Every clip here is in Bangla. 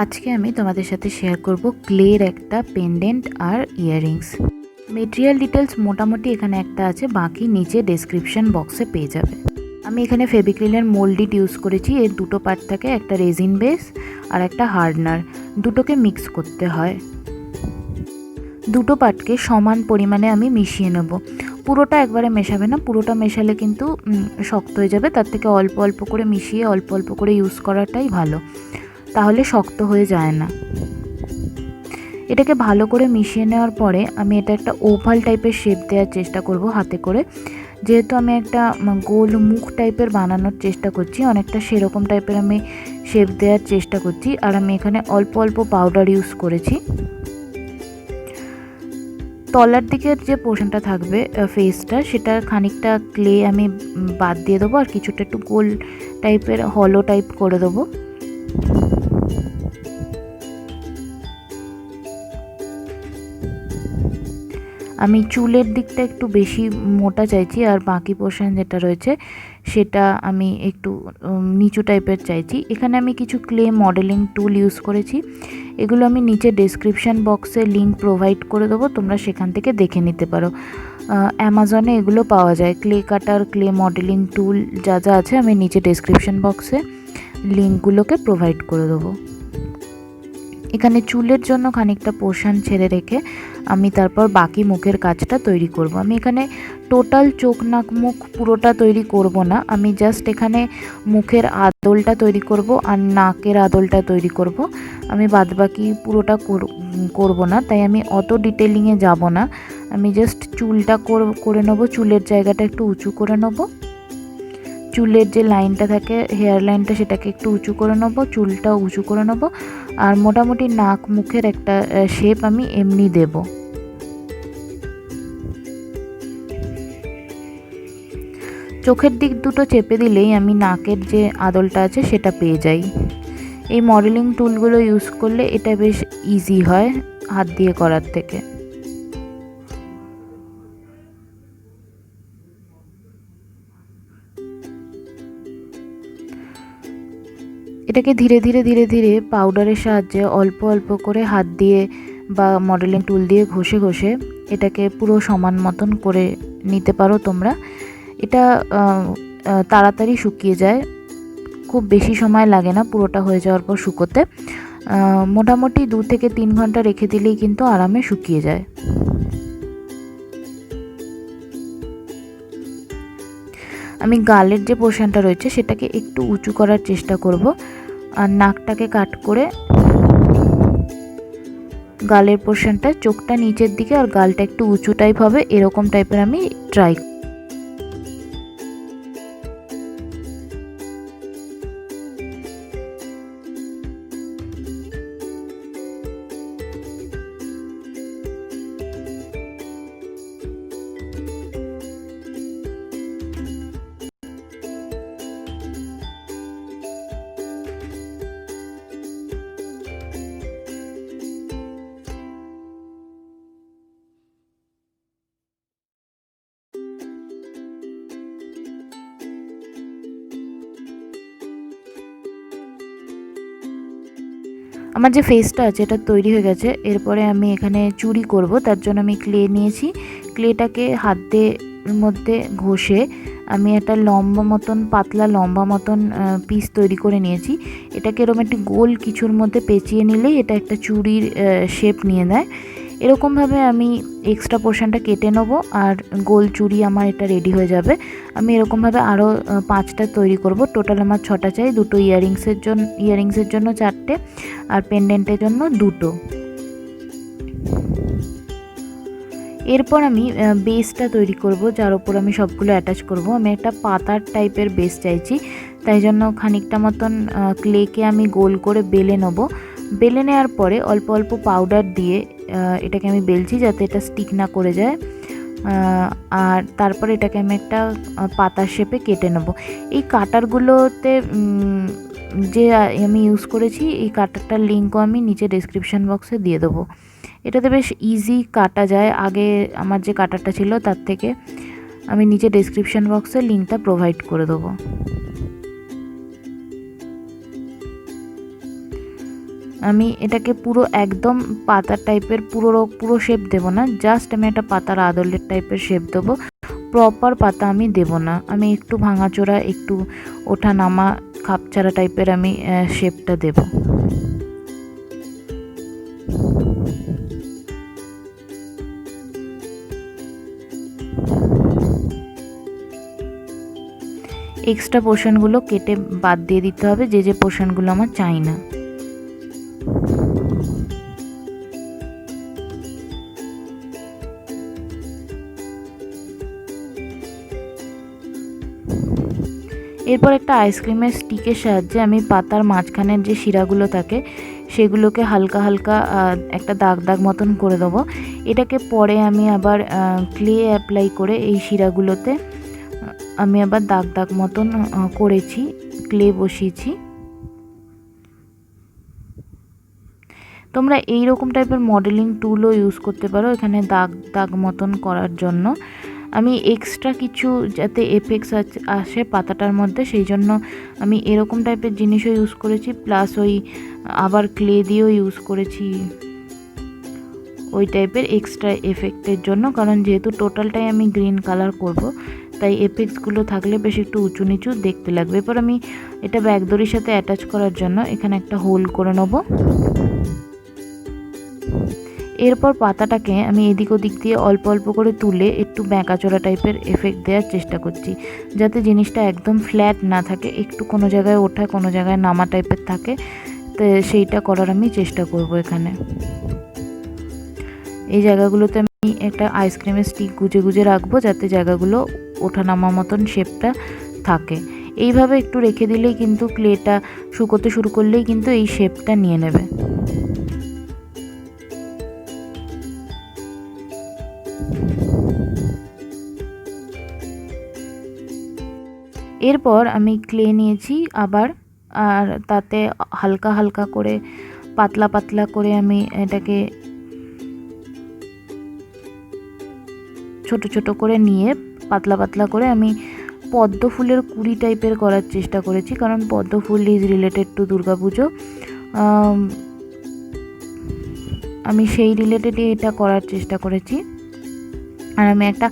আজকে আমি তোমাদের সাথে শেয়ার করব ক্লের একটা পেন্ডেন্ট আর ইয়াররিংস। মেটেরিয়াল ডিটেলস মোটামুটি এখানে একটা আছে, বাকি নিচে ডেসক্রিপশন বক্সে পেয়ে যাবে। আমি এখানে ফেভিক্রিলের মোল্ডিট ইউজ করেছি। এর দুটো পার্ট থাকে, একটা রেজিন বেস আর একটা হার্ডনার। দুটোকে মিক্স করতে হয়। দুটো পার্টকে সমান পরিমাণে আমি মিশিয়ে নেব। পুরোটা একবারে মেশাবে না, পুরোটা মেশালে কিন্তু শক্ত হয়ে যাবে। তার থেকে অল্প অল্প করে মিশিয়ে অল্প অল্প করে ইউজ করাটাই ভালো, তাহলে শক্ত হয়ে যায় না। এটাকে ভালো করে মিশিয়ে নেওয়ার পরে আমি এটা একটা ওভাল টাইপের শেপ দেওয়ার চেষ্টা করব হাতে করে। যেহেতু আমি একটা গোল মুখ টাইপের বানানোর চেষ্টা করছি, অনেকটা সেরকম টাইপের আমি শেপ দেওয়ার চেষ্টা করছি। আর আমি এখানে অল্প অল্প পাউডার ইউজ করেছি। তলার দিকের যে পোর্শনটা থাকবে ফেসটা, সেটা খানিকটা ক্লে আমি বাদ দিয়ে দেবো, আর কিছুটা একটু গোল টাইপের হলো টাইপ করে দেবো। আমি চুলের দিকটা একটু বেশি মোটা চাইছি, আর বাকি পোর্শন যেটা রয়েছে সেটা আমি একটু নিচু টাইপের চাইছি। এখানে আমি কিছু ক্লে মডেলিং টুল ইউজ করেছি। এগুলো আমি নিচে ডেসক্রিপশান বক্সে লিঙ্ক প্রোভাইড করে দেবো, তোমরা সেখান থেকে দেখে নিতে পারো। অ্যামাজনে এগুলো পাওয়া যায়, ক্লে কাটার, ক্লে মডেলিং টুল যা যা আছে আমি নিচে ডেসক্রিপশান বক্সে লিঙ্কগুলোকে প্রোভাইড করে দেবো। এখানে চুলের জন্য খানিকটা পোর্শন ছেড়ে রেখে আমি তারপর বাকি মুখের কাজটা তৈরি করব। আমি এখানে টোটাল চোখ নাক মুখ পুরোটা তৈরি করব না, আমি জাস্ট এখানে মুখের আদলটা তৈরি করব আর নাকের আদলটা তৈরি করব। আমি বাদবাকি পুরোটা করব না, তাই আমি অত ডিটেলিংয়ে যাব না। আমি জাস্ট চুলটা করে নেব, চুলের জায়গাটা একটু উঁচু করে নেব। চুলের যে লাইনটা থাকে, হেয়ার লাইনটা, সেটাকে একটু উঁচু করে নেব, চুলটাও উঁচু করে নেব। আর মোটামুটি নাক মুখের একটা শেপ আমি এমনি দেব। চোখের দিক দুটো চেপে দিলেই আমি নাকের যে আদলটা আছে সেটা পেয়ে যাই। এই মডেলিং টুলগুলো ইউজ করলে এটা বেশ ইজি হয় হাত দিয়ে করার থেকে। এটাকে ধীরে ধীরে ধীরে ধীরে পাউডারের সাহায্যে অল্প অল্প করে হাত দিয়ে বা মডেলিং টুল দিয়ে ঘষে ঘষে এটাকে পুরো সমান মতন করে নিতে পারো তোমরা। এটা তাড়াতাড়ি শুকিয়ে যায়, খুব বেশি সময় লাগে না পুরোটা হয়ে যাওয়ার পর শুকোতে। মোটামুটি 2 থেকে 3 ঘন্টা রেখে দিলেই কিন্তু আরামে শুকিয়ে যায়। আমি গালের যে পোর্শনটা রয়েছে সেটাকে একটু উঁচু করার চেষ্টা করব, আর নাকটাকে কাট করে গালের পোর্শনটা, চোখটা নিচের দিকে আর গালটা একটু উঁচু টাইপ হবে, এরকম টাইপের আমি ট্রাই। আমার যে ফেসটা আছে এটা তৈরি হয়ে গেছে। এরপরে আমি এখানে চুড়ি করব, তার জন্য আমি ক্লে নিয়েছি। ক্লেটাকে হাতের মধ্যে ঘষে আমি একটা লম্বা মতন, পাতলা লম্বা মতন পিস তৈরি করে নিয়েছি। এটাকে এরকম একটি গোল কিছুর মধ্যে পেঁচিয়ে নিলেই এটা একটা চুড়ির শেপ নিয়ে নেয়। এরকমভাবে আমি এক্সট্রা পোর্শনটা কেটে নেব, আর গোল চুড়ি আমার এটা রেডি হয়ে যাবে। আমি এরকমভাবে আরও 5টা তৈরি করব। টোটাল আমার 6টা চাই, দুটো ইয়াররিংসের জন্য 4টে, আর পেন্ডেন্টের জন্য 2টো। এরপর আমি বেসটা তৈরি করব, যার ওপর আমি সবগুলো অ্যাটাচ করব। আমি একটা পাতার টাইপের বেস চাইছি, তাই জন্য খানিকটা মতন ক্লেকে আমি গোল করে বেলে নেব। বেলে নেওয়ার পরে অল্প অল্প পাউডার দিয়ে এটাকে আমি বেলছি যাতে এটা স্টিক না করে যায়। আর তারপরে এটাকে আমি একটা পাতার শেপে কেটে নেব। এই কাটারগুলোতে যে আমি ইউজ করেছি, এই কাটারটার লিঙ্কও আমি নিচে ডেসক্রিপশান বক্সে দিয়ে দেবো। এটাতে বেশ ইজি কাটা যায়, আগে আমার যে কাটারটা ছিল তার থেকে। আমি নিচে ডেসক্রিপশান বক্সে লিঙ্কটা প্রোভাইড করে দেবো। আমি এটাকে পুরো একদম পাতা টাইপের পুরো শেপ দেব না, জাস্ট আমি একটা পাতার আদলের টাইপের শেপ দেবো, প্রপার পাতা আমি দেব না। আমি একটু ভাঙাচোরা, একটু ওঠা নামা খাপছাড়া টাইপের আমি শেপটা দেব। এক্সট্রা পোর্শনগুলো কেটে বাদ দিয়ে দিতে হবে, যে পোর্শনগুলো আমার চাই না। এরপর একটা আইসক্রিমের স্টিকের সাহায্যে আমি পাতার মাঝখানের যে শিরাগুলো থাকে সেগুলোকে হালকা হালকা একটা দাগ দাগ মতন করে দেবো। এটাকে পরে আমি আবার ক্লে অ্যাপ্লাই করে এই শিরাগুলোতে আমি আবার দাগ দাগ মতন করেছি, ক্লে বসিয়েছি। তোমরা এই রকম টাইপের মডেলিং টুলও ইউজ করতে পারো এখানে দাগ দাগ মতন করার জন্য। আমি এক্সট্রা কিছু যাতে এফেক্টস আসে পাতাটার মধ্যে, সেই জন্য আমি এরকম টাইপের জিনিসও ইউজ করেছি, প্লাস ওই আবার ক্লে দিয়েও ইউজ করেছি ওই টাইপের এক্সট্রা এফেক্টের জন্য, কারণ যেহেতু টোটালটাই আমি গ্রিন কালার করব তাই এফেক্টসগুলো থাকলে বেশ একটু উঁচু নিচু দেখতে লাগবে। এরপর আমি এটা ব্যাগদড়ির সাথে অ্যাটাচ করার জন্য এখানে একটা হোল করে নেব। এরপর পাতাটাকে আমি এদিক ওদিক দিয়ে অল্প অল্প করে তুলে একটু ব্যাঁকাচোরা টাইপের এফেক্ট দেওয়ার চেষ্টা করছি, যাতে জিনিসটা একদম ফ্ল্যাট না থাকে, একটু কোনো জায়গায় ওঠা কোনো জায়গায় নামা টাইপের থাকে, তো সেইটা করার আমি চেষ্টা করব। এখানে এই জায়গাগুলোতে আমি একটা আইসক্রিমের স্টিক গুজে গুজে রাখবো, যাতে জায়গাগুলো ওঠা নামা মতন শেপটা থাকে। এইভাবে একটু রেখে দিলেই কিন্তু ক্লেটা শুকোতে শুরু করলেই কিন্তু এই শেপটা নিয়ে নেবে। এরপর আমি ক্লে নিয়েছি আবার, আর তাতে হালকা হালকা করে পাতলা পাতলা করে আমি এটাকে ছোট ছোট করে নিয়ে পাতলা পাতলা করে আমি পদ্ম ফুলের কুড়ি টাইপের করার চেষ্টা করেছি, কারণ পদ্ম ফুল ইজ রিলেটেড টু দুর্গা পুজো। আমি সেই রিলেটেডই এটা করার চেষ্টা করেছি। আর আমি একটা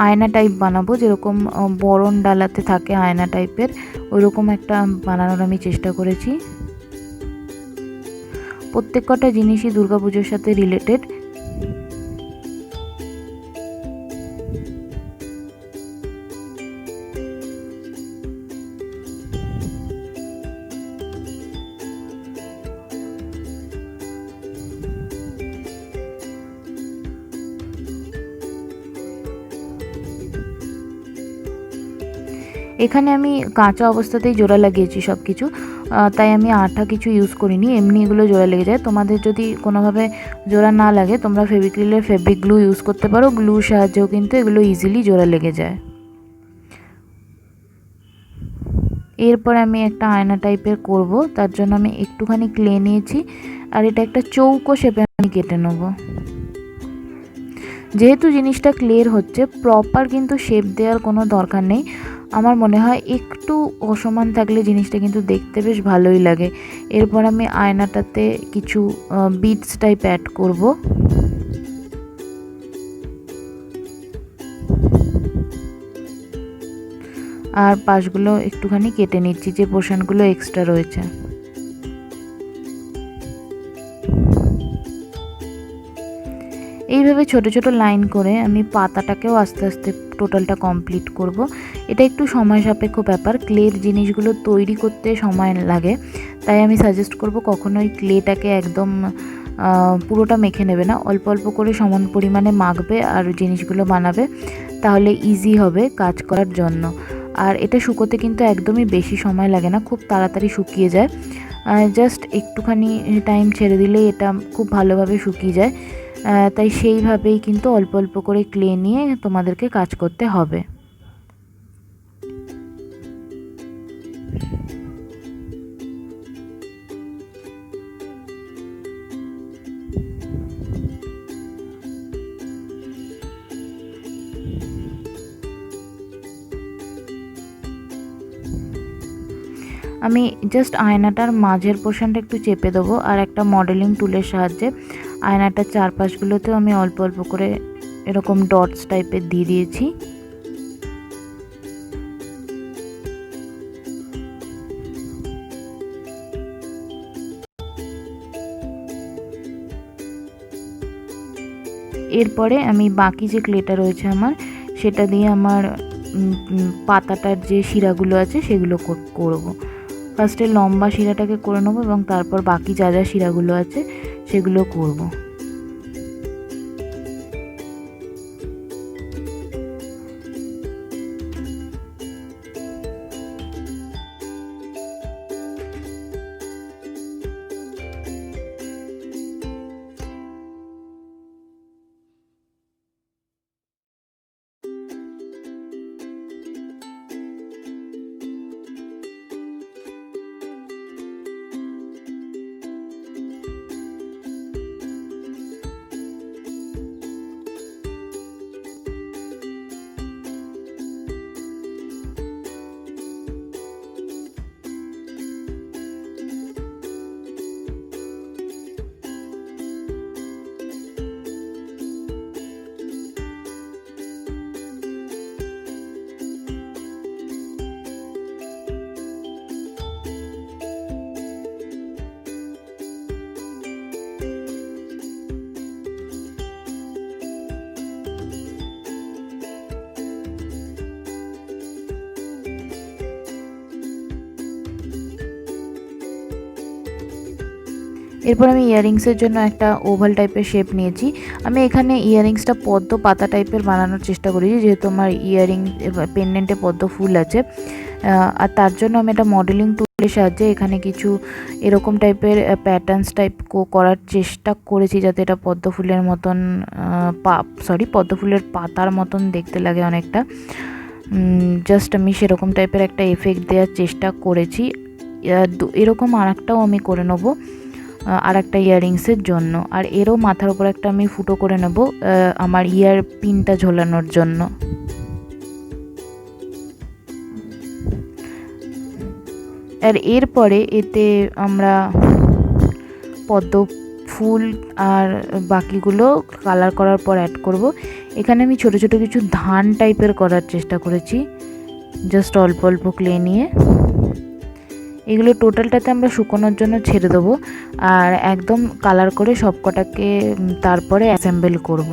আয়না টাইপ বানাবো, যেরকম বরণ ডালাতে থাকে আয়না টাইপের, ওইরকম একটা বানানোর আমি চেষ্টা করেছি। প্রত্যেক কটা জিনিসই দুর্গাপুজোর সাথে রিলেটেড। এখানে আমি কাঁচা অবস্থাতেই জোড়া লাগিয়েছি সব কিছু, তাই আমি আঠা কিছু ইউজ করিনি, এমনি এগুলো জোড়া লেগে যায়। তোমাদের যদি কোনোভাবে জোড়া না লাগে তোমরা ফেভিক্রিলের ফেব্রিক গ্লু ইউজ করতে পারো, গ্লুর সাহায্যেও কিন্তু এগুলো ইজিলি জোড়া লেগে যায়। এরপর আমি একটা আয়না টাইপের করব, তার জন্য আমি একটুখানি ক্লে নিয়েছি, আর এটা একটা চৌকো শেপে আমি কেটে নেব। যেহেতু জিনিসটা ক্লের হচ্ছে, প্রপার কিন্তু শেপ দেওয়ার কোনো দরকার নেই। আমার মনে হয় একটু অসমান থাকলে জিনিসটা কিন্তু দেখতে বেশ ভালোই লাগে। এরপর আমি আয়নাটাতে কিছু বিটস টাইপ অ্যাড করব। আর পাশগুলো একটুখানি কেটে নিচ্ছি, যে পোর্শনগুলো এক্সট্রা রয়েছে। এইভাবে ছোট ছোট লাইন করে আমি পাতাটাকেও আস্তে আস্তে টোটালটা কমপ্লিট করব। এটা একটু সময় সাপেক্ষ ব্যাপার, ক্লের জিনিসগুলো তৈরি করতে সময় লাগে, তাই আমি সাজেস্ট করব কখনোই ক্লেটাকে একদম পুরোটা মেখে নেবে না, অল্প অল্প করে সমান পরিমাণে মাখবে আর জিনিসগুলো বানাবে, তাহলে ইজি হবে কাজ করার জন্য। আর এটা শুকোতে কিন্তু একদমই বেশি সময় লাগে না, খুব তাড়াতাড়ি শুকিয়ে যায়। জাস্ট একটুখানি টাইম ছেড়ে দিলেই এটা খুব ভালোভাবে শুকিয়ে যায়। তাই সেইভাবেই কিন্তু অল্প অল্প করে ক্লে নিয়ে তোমাদেরকে কাজ করতে হবে। আমি জাস্ট আয়নাটার মাঝের পোর্শনটা একটু চেপে দেবো আর একটা মডেলিং টুলের সাহায্যে আয়নাটার চারপাশগুলোতেও আমি অল্প অল্প করে এরকম ডটস টাইপের দিয়ে দিয়েছি। এরপরে আমি বাকি যে ক্লেটা রয়েছে আমার সেটা দিয়ে আমার পাতাটার যে শিরাগুলো আছে সেগুলো করব। ফার্স্টে লম্বা শিরাটাকে করে নেবো এবং তারপর বাকি যা যা শিরাগুলো আছে সেগুলো করব। এরপর আমি ইয়াররিংসের জন্য একটা ওভাল টাইপের শেপ নিয়েছি। আমি এখানে ইয়াররিংসটা পদ্ম পাতা টাইপের বানানোর চেষ্টা করেছি, যেহেতু আমার ইয়াররিং পেন্ডেন্টে পদ্ম ফুল আছে। আর তার জন্য আমি একটা মডেলিং টুলের সাহায্যে এখানে কিছু এরকম টাইপের প্যাটার্নস টাইপ করার চেষ্টা করেছি, যাতে এটা পদ্ম ফুলের মতন পদ্ম ফুলের পাতার মতন দেখতে লাগে অনেকটা। জাস্ট আমি সেরকম টাইপের একটা এফেক্ট দেওয়ার চেষ্টা করেছি। এরকম আরেকটাও আমি করে নেবো আর একটা ইয়াররিংসের জন্য, আর এরও মাথার উপর একটা আমি ফুটো করে নেব আমার ইয়ার পিনটা ঝোলানোর জন্য। আর এরপরে এতে আমরা পদ্ম ফুল আর বাকিগুলো কালার করার পর অ্যাড করব। এখানে আমি ছোট ছোট কিছু ধান টাইপের করার চেষ্টা করেছি, জাস্ট অল্প অল্প ক্লে নিয়ে। এগুলো টোটালটাতে আমরা শুকোনোর জন্য ছেড়ে দেবো আর একদম কালার করে সব কটাকে তারপরে অ্যাসেম্বল করব।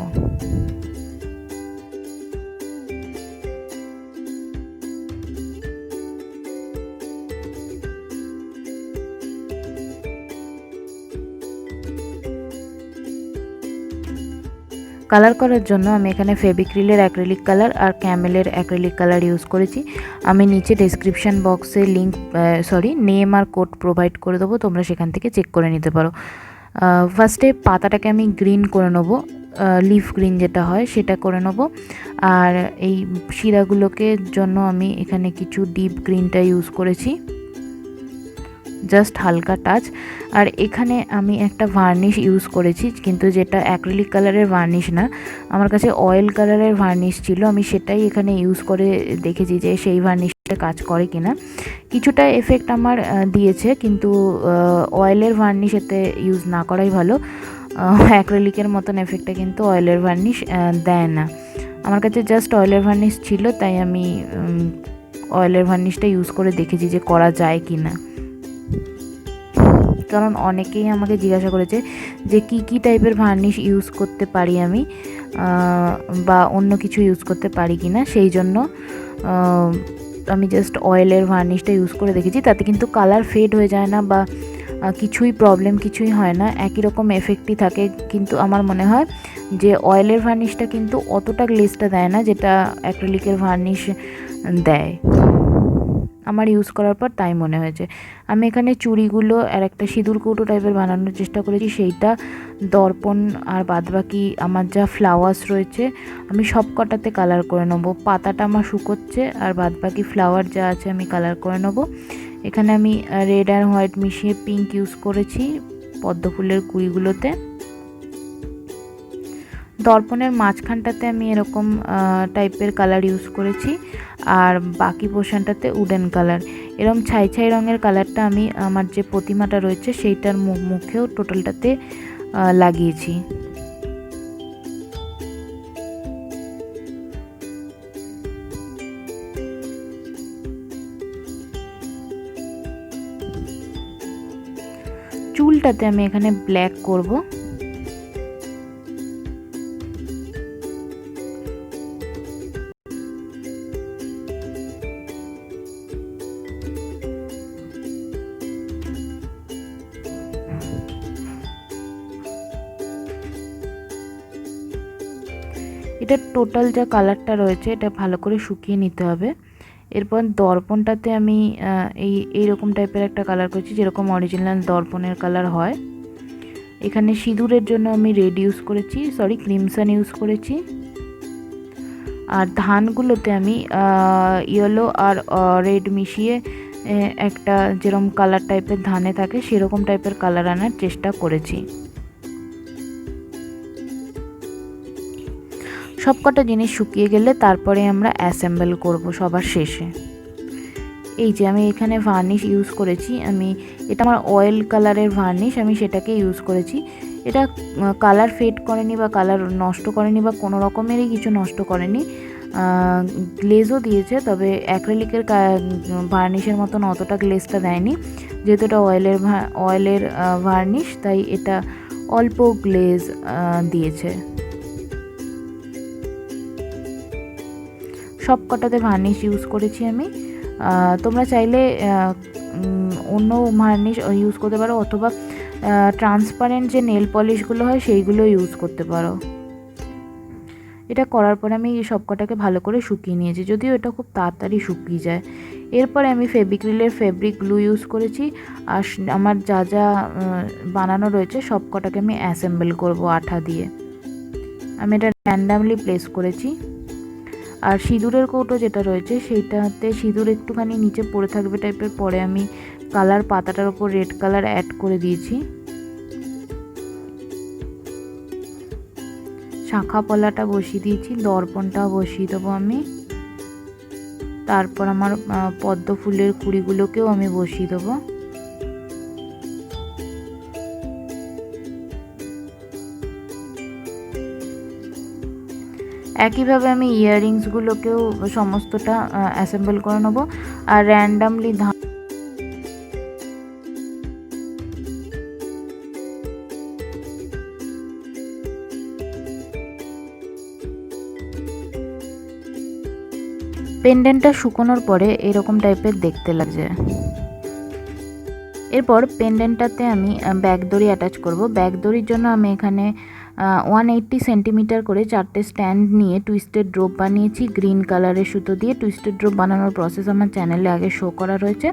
কালার করার জন্য আমি এখানে ফেভিক্রিলের অ্যাক্রিলিক কালার আর ক্যামেলের অ্যাক্রিলিক কালার ইউজ করেছি। আমি নিচে ডেসক্রিপশান বক্সে নেম আর কোড প্রোভাইড করে দেবো, তোমরা সেখান থেকে চেক করে নিতে পারো। ফার্স্টে পাতাটাকে আমি গ্রিন করে নেবো, লিফ গ্রিন যেটা হয় সেটা করে নেবো। আর এই শিরাগুলোকে জন্য আমি এখানে কিছু ডিপ গ্রিনটা ইউজ করেছি, জাস্ট হালকা টাচ। আর এখানে আমি একটা ভার্নিশ ইউজ করেছি, কিন্তু যেটা অ্যাক্রিলিক কালারের ভার্নিশ না, আমার কাছে অয়েল কালারের ভার্নিশ ছিল। আমি সেটাই এখানে ইউজ করে দেখেছি যে সেই ভার্নিশটা কাজ করে কিনা। কিছুটা এফেক্ট আমার দিয়েছে, কিন্তু অয়েলের ভার্নিশ এতে ইউজ না করাই ভালো। অ্যাক্রিলিকের মতন এফেক্টটা কিন্তু অয়েলের ভার্নিশ দেয় না। আমার কাছে জাস্ট অয়েলের ভার্নিশ ছিল, তাই আমি অয়েলের ভার্নিশটা ইউজ করে দেখেছি যে করা যায় কি না। কারণ অনেকেই আমাকে জিজ্ঞাসা করেছে যে কি টাইপের ভার্নিশ ইউজ করতে পারি আমি, বা অন্য কিছু ইউজ করতে পারি কি না। সেই জন্য আমি জাস্ট অয়েলের ভার্নিশটা ইউজ করে দেখেছি। তাতে কিন্তু কালার ফেড হয়ে যায় না বা কিছুই হয় না, একই রকম এফেক্টই থাকে। কিন্তু আমার মনে হয় যে অয়েলের ভার্নিশটা কিন্তু অতটা গ্লেজটা দেয় না যেটা অ্যাক্রিলিকের ভার্নিশ দেয়। আমার ইউজ করার পর তাই মনে হয়েছে। আমি এখানে চুড়িগুলো আর একটা সিঁদুর কৌটো টাইপের বানানোর চেষ্টা করেছি, সেইটা দর্পণ আর বাদবাকি আমার যা ফ্লাওয়ার্স রয়েছে আমি সব কটাতে কালার করে নেবো। পাতাটা আমার শুকোচ্ছে আর বাদবাকি ফ্লাওয়ার যা আছে আমি কালার করে নেবো। এখানে আমি রেড আর হোয়াইট মিশিয়ে পিঙ্ক ইউজ করেছি পদ্ম ফুলের কুড়িগুলোতে। দর্পণের মাঝখানটাতে আমি এরকম টাইপের কালার ইউজ করেছি, আর বাকি পোর্শনটাতে উডেন কালার। এরকম ছাই ছাই রঙের কালারটা আমি আমার যে প্রতিমাটা রয়েছে সেইটার মুখেও টোটালটাতে লাগিয়েছি। চুলটাতে আমি এখানে ব্ল্যাক করব। এটা টোটাল যা কালারটা রয়েছে এটা ভালো করে শুকিয়ে নিতে হবে। এরপর দর্পণটাতে আমি এইরকম টাইপের একটা কালার করেছি, যেরকম অরিজিনাল দর্পণের কালার হয়। এখানে সিঁদুরের জন্য আমি রেড ইউজ করেছি, ক্রিমসন ইউজ করেছি। আর ধানগুলোতে আমি ইয়েলো আর রেড মিশিয়ে একটা যেরকম কালার টাইপের ধানে থাকে সেরকম টাইপের কালার আনার চেষ্টা করেছি। সবকটা জিনিস শুকিয়ে গেলে তারপরে আমরা অ্যাসেম্বল করব সবার শেষে। এই যে আমি এখানে ভার্নিশ ইউজ করেছি, এটা আমার অয়েল কালারের ভার্নিশ, আমি সেটাকে ইউজ করেছি। এটা কালার ফেড করেনি বা কালার নষ্ট করেনি বা কোনো রকমেরই কিছু নষ্ট করেনি, গ্লেজও দিয়েছে, তবে অ্যাক্রিলিকের ভার্নিশের মতন অতটা গ্লেজটা দেয়নি। যেহেতু এটা অয়েলের ভার্নিশ, তাই এটা অল্প গ্লেজ দিয়েছে। সব কটাতে ভার্নিশ ইউজ করেছি আমি। তোমরা চাইলে অন্য ভার্নিশ ইউজ করতে পারো, অথবা ট্রান্সপারেন্ট যে নেল পলিশগুলো হয় সেইগুলো ইউজ করতে পারো। এটা করার পরে আমি সবকটাকে ভালো করে শুকিয়ে নিয়েছি, যদিও এটা খুব তাড়াতাড়ি শুকিয়ে যায়। এরপরে আমি ফেভিক্রিলের ফেব্রিক গ্লু ইউজ করেছি। আর আমার যা যা বানানো রয়েছে সবকটাকে আমি অ্যাসেম্বল করব আঠা দিয়ে। আমি এটা র্যান্ডামলি প্লেস করেছি। আর সিঁদুরের কৌটো যেটা রয়েছে সেইটাতে সিঁদুর একটুখানি নিচে পড়ে থাকবে টাইপের, পরে আমি কালার পাতাটার ওপর রেড কালার অ্যাড করে দিয়েছি। শাখা পলাটা বসিয়ে দিয়েছি, দর্পণটাও বসিয়ে দেবো আমি। তারপর আমার পদ্ম ফুলের কুড়িগুলোকেও আমি বসিয়ে দেবো। একইভাবে আমি ইয়াররিংসগুলোকেও সমস্তটা অ্যাসেম্বল করে নেবো। আর র্যান্ডামলি পেন্ডেন্টটা শুকোনোর পরে এরকম টাইপের দেখতে লাগছে। এরপর পেন্ডেন্টটাতে আমি ব্যাক দড়ি অ্যাটাচ করব। ব্যাক দড়ির জন্য আমি এখানে 180 সেন্টিমিটার করে 4টে স্ট্যান্ড নিয়ে টুইস্টেড ড্রপ বানিয়েছি গ্রিন কালারের সুতো দিয়ে। টুইস্টেড ড্রপ বানানোর প্রসেস আমার চ্যানেলে আগে শো করা রয়েছে,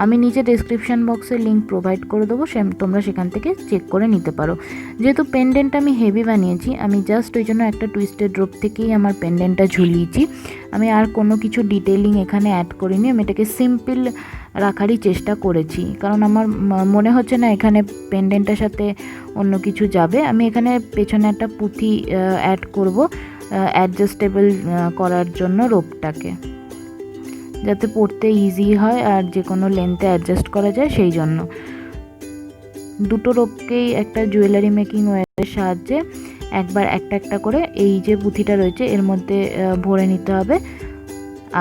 আমি নিচে ডেসক্রিপশন বক্সে লিঙ্ক প্রোভাইড করে দেবো, তোমরা সেখান থেকে চেক করে নিতে পারো। যেহেতু পেন্ডেন্ট আমি হেভি বানিয়েছি, আমি জাস্ট ওই জন্য একটা টুইস্টেড ড্রপ থেকেই আমার পেন্ডেন্টটা ঝুলিয়েছি। আমি আর কোনো কিছু ডিটেলিং এখানে অ্যাড করিনি, আমি এটাকে সিম্পল রাখারই চেষ্টা করেছি, কারণ আমার মনে হচ্ছে না এখানে পেন্ডেন্টের সাথে অন্য কিছু যাবে। আমি এখানে পেছনে একটা পুঁথি অ্যাড করব অ্যাডজাস্টেবল করার জন্য রোপটাকে, যাতে পরতে ইজি হয় আর যে কোনো লেন্থে অ্যাডজাস্ট করা যায়, সেই জন্য দুটো রোপকেই একটা জুয়েলারি মেকিং ওয়্যারের সাহায্যে একবার একটা একটা করে এই যে পুঁথিটা রয়েছে এর মধ্যে ভরে নিতে হবে।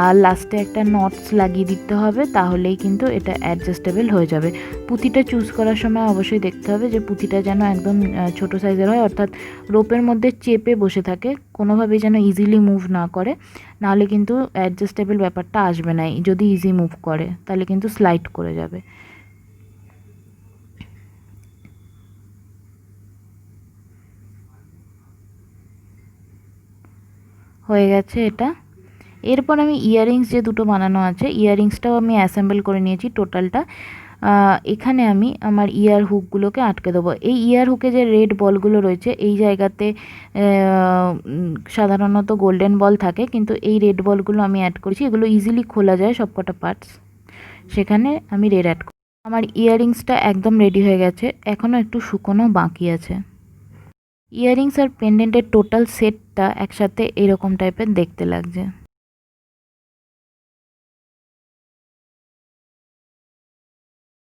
আর লাস্টে একটা নটস লাগিয়ে দিতে হবে, তাহলেই কিন্তু এটা অ্যাডজাস্টেবল হয়ে যাবে। পুঁথিটা চুজ করার সময় অবশ্যই দেখতে হবে যে পুঁথিটা যেন একদম ছোট সাইজের হয়, অর্থাৎ রোপের মধ্যে চেপে বসে থাকে, কোনোভাবেই যেন ইজিলি মুভ না করে, নাহলে কিন্তু অ্যাডজাস্টেবল ব্যাপারটা আসবে না। যদি ইজি মুভ করে তাহলে কিন্তু স্লাইড করে যাবে। হয়ে গেছে এটা। এরপর আমি ইয়াররিংস যে দুটো বানানো আছে, ইয়াররিংসটাও আমি অ্যাসেম্বল করে নিয়েছি টোটালটা। এখানে আমি আমার ইয়ার হুকগুলোকে আটকে দেবো। এই ইয়ার হুকে যে রেড বলগুলো রয়েছে এই জায়গাতে সাধারণত গোল্ডেন বল থাকে, কিন্তু এই রেড বলগুলো আমি অ্যাড করেছি, এগুলো ইজিলি খোলা যায় সবকটা পার্টস, সেখানে আমি রেড অ্যাড করি। আমার ইয়াররিংসটা একদম রেডি হয়ে গেছে, এখনও একটু শুকনো বাকি আছে। ইয়াররিংস আর পেন্ডেন্টের টোটাল সেটটা একসাথে এরকম টাইপের দেখতে লাগছে।